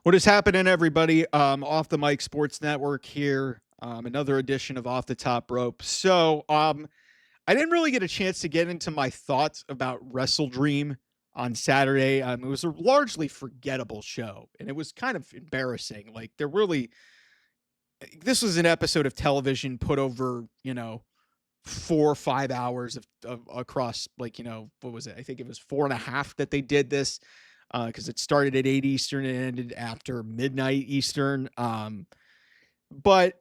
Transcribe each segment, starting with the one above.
What is happening, everybody? Off the Mic Sports Network here. Another edition of Off the Top Rope. I didn't really get a chance to get into my thoughts about WrestleDream on Saturday. It was a largely forgettable show, and it was kind of embarrassing. This was an episode of television put over, 4 or 5 hours of across, what was it? I think it was 4.5 that they did this because it started at 8 Eastern and ended after midnight Eastern. But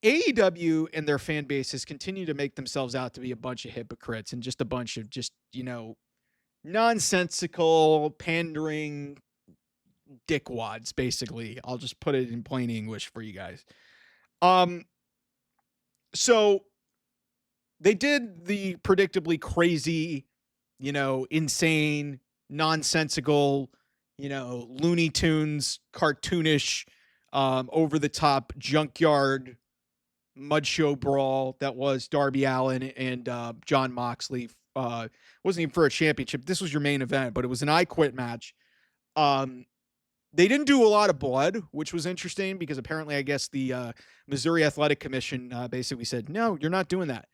AEW and their fan bases continue to make themselves out to be a bunch of hypocrites and just a bunch of nonsensical, pandering dickwads, basically. I'll just put it in plain English for you guys. Um, so they did the predictably crazy, insane, nonsensical, Looney Tunes, cartoonish, over the top junkyard mud show brawl that was Darby Allin and Jon Moxley. Wasn't even for a championship. This was your main event, but it was an I Quit match. They didn't do a lot of blood, which was interesting because apparently, I guess the Missouri Athletic Commission basically said, no, you're not doing that.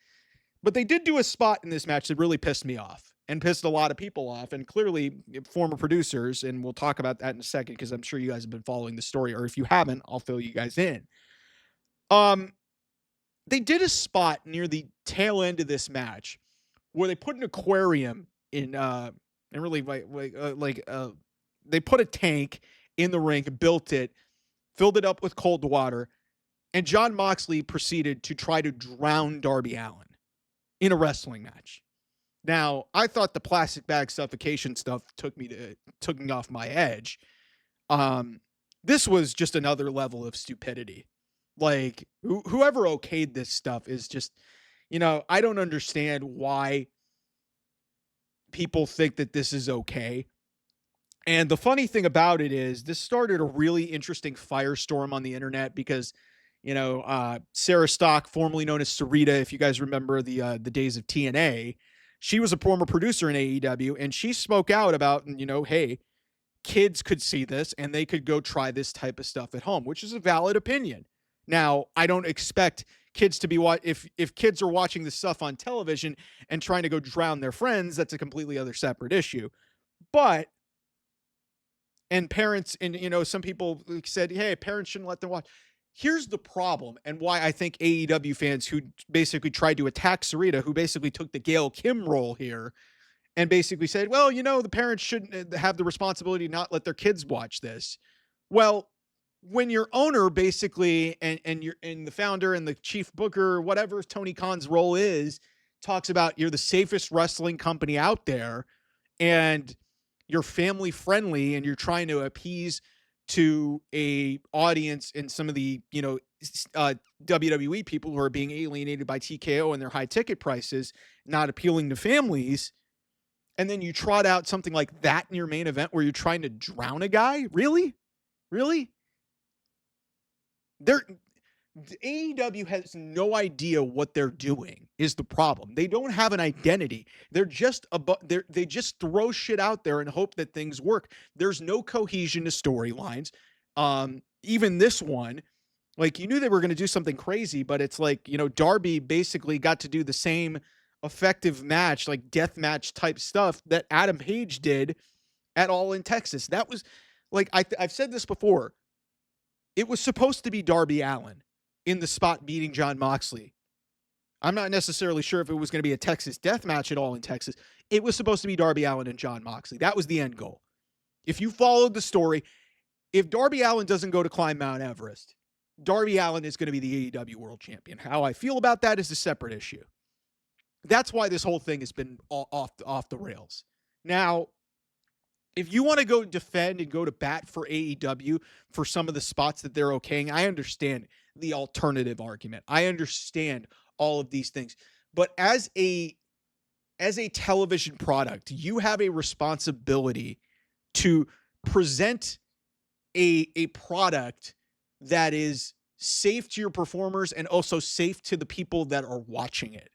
But they did do a spot in this match that really pissed me off and pissed a lot of people off, and clearly former producers, and we'll talk about that in a second because I'm sure you guys have been following the story, or if you haven't, I'll fill you guys in. They did a spot near the tail end of this match where they put an aquarium in, and really they put a tank in the ring, built it, filled it up with cold water, and Jon Moxley proceeded to try to drown Darby Allin in a wrestling match. Now, I thought the plastic bag suffocation stuff took me off my edge. This was just another level of stupidity. Like, whoever okayed this stuff is just, I don't understand why people think that this is okay. And the funny thing about it is this started a really interesting firestorm on the internet because, Sarah Stock, formerly known as Sarita, if you guys remember the days of TNA, she was a former producer in AEW, and she spoke out about, hey, kids could see this and they could go try this type of stuff at home, which is a valid opinion. Now, I don't expect kids to be if kids are watching this stuff on television and trying to go drown their friends, that's a completely other separate issue. And parents, and some people said, hey, parents shouldn't let them watch. Here's the problem, and why I think AEW fans who basically tried to attack Sarita, who basically took the Gail Kim role here and basically said, well, the parents shouldn't have the responsibility to not let their kids watch this. Well, when your owner basically and the founder and the chief booker, whatever Tony Khan's role is, talks about you're the safest wrestling company out there and you're family friendly and you're trying to appease to a audience and some of the, WWE people who are being alienated by TKO and their high ticket prices, not appealing to families. And then you trot out something like that in your main event where you're trying to drown a guy. Really? AEW has no idea what they're doing is the problem. They don't have an identity. They're just they just throw shit out there and hope that things work. There's no cohesion to storylines. Even this one, like, you knew they were going to do something crazy, but it's like, Darby basically got to do the same effective match, like death match type stuff that Adam Page did at All in Texas. That was like, I've said this before. It was supposed to be Darby Allin in the spot beating Jon Moxley. I'm not necessarily sure if it was going to be a Texas death match at All in Texas. It was supposed to be Darby Allin and Jon Moxley. That was the end goal. If you followed the story, if Darby Allin doesn't go to climb Mount Everest, Darby Allin is going to be the AEW World Champion. How I feel about that is a separate issue. That's why this whole thing has been off the rails. Now, if you want to go defend and go to bat for AEW for some of the spots that they're okaying, I understand the alternative argument. I understand all of these things. But as a television product, you have a responsibility to present a product that is safe to your performers and also safe to the people that are watching it.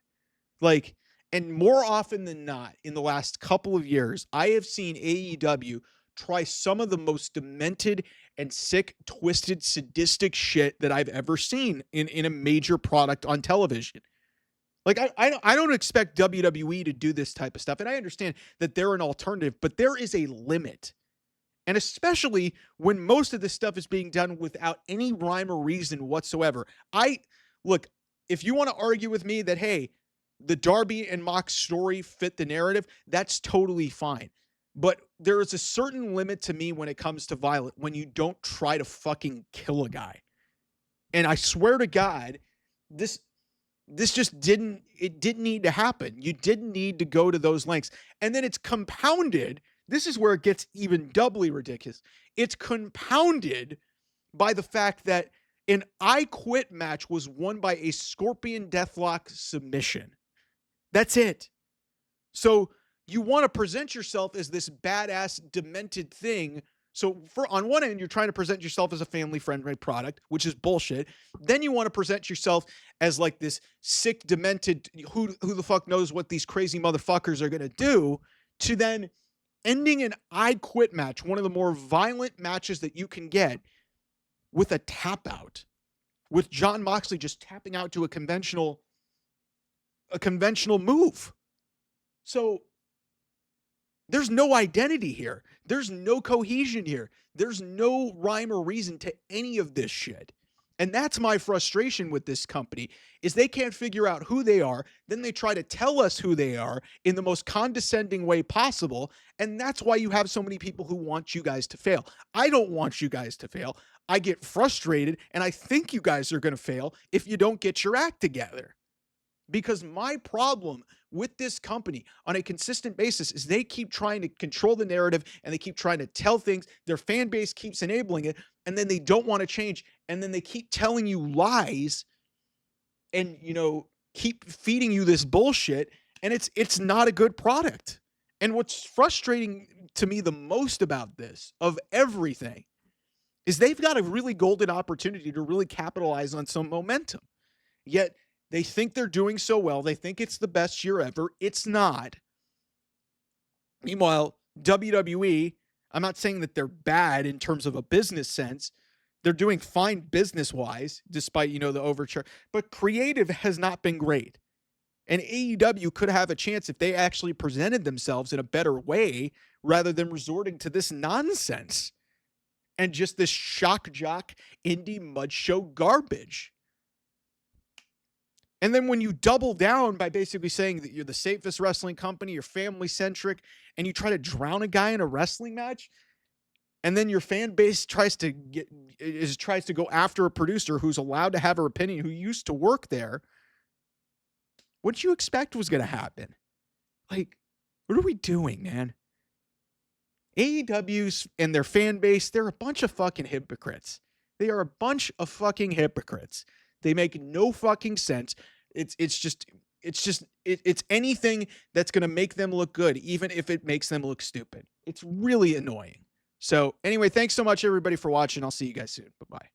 And more often than not, in the last couple of years, I have seen AEW try some of the most demented and sick, twisted, sadistic shit that I've ever seen in a major product on television. Like, I don't expect WWE to do this type of stuff. And I understand that they're an alternative, but there is a limit. And especially when most of this stuff is being done without any rhyme or reason whatsoever. Look, if you want to argue with me that, hey, the Darby and Mox story fit the narrative, that's totally fine. But there is a certain limit to me when it comes to violence, when you don't try to fucking kill a guy. And I swear to God, this just didn't need to happen. You didn't need to go to those lengths. And then it's compounded. This is where it gets even doubly ridiculous. It's compounded by the fact that an I Quit match was won by a Scorpion Deathlock submission. That's it. So you want to present yourself as this badass, demented thing. So on one end, you're trying to present yourself as a family-friendly product, which is bullshit. Then you want to present yourself as like this sick, demented, who the fuck knows what these crazy motherfuckers are going to do, to then ending an I Quit match, one of the more violent matches that you can get, with a tap out, with Jon Moxley just tapping out to a conventional move. So there's no identity here. There's no cohesion here. There's no rhyme or reason to any of this shit. And that's my frustration with this company, is they can't figure out who they are. Then they try to tell us who they are in the most condescending way possible. And that's why you have so many people who want you guys to fail. I don't want you guys to fail. I get frustrated, and I think you guys are going to fail if you don't get your act together. Because my problem with this company on a consistent basis is they keep trying to control the narrative, and they keep trying to tell things. Their fan base keeps enabling it, and then they don't want to change. And then they keep telling you lies and, keep feeding you this bullshit. And it's not a good product. And what's frustrating to me the most about this, of everything, is they've got a really golden opportunity to really capitalize on some momentum. Yet they think they're doing so well. They think it's the best year ever. It's not. Meanwhile, WWE, I'm not saying that they're bad in terms of a business sense. They're doing fine business-wise, despite, the overture. But creative has not been great. And AEW could have a chance if they actually presented themselves in a better way, rather than resorting to this nonsense and just this shock jock indie mud show garbage. And then when you double down by basically saying that you're the safest wrestling company, you're family centric, and you try to drown a guy in a wrestling match, and then your fan base tries to go after a producer who's allowed to have her opinion, who used to work there, what did you expect was going to happen? Like, what are we doing, man? AEW's and their fan base, they're a bunch of fucking hypocrites. They are a bunch of fucking hypocrites. They make no fucking sense. It's anything that's going to make them look good, even if it makes them look stupid. It's really annoying. So anyway, thanks so much, everybody, for watching. I'll see you guys soon. Bye-bye.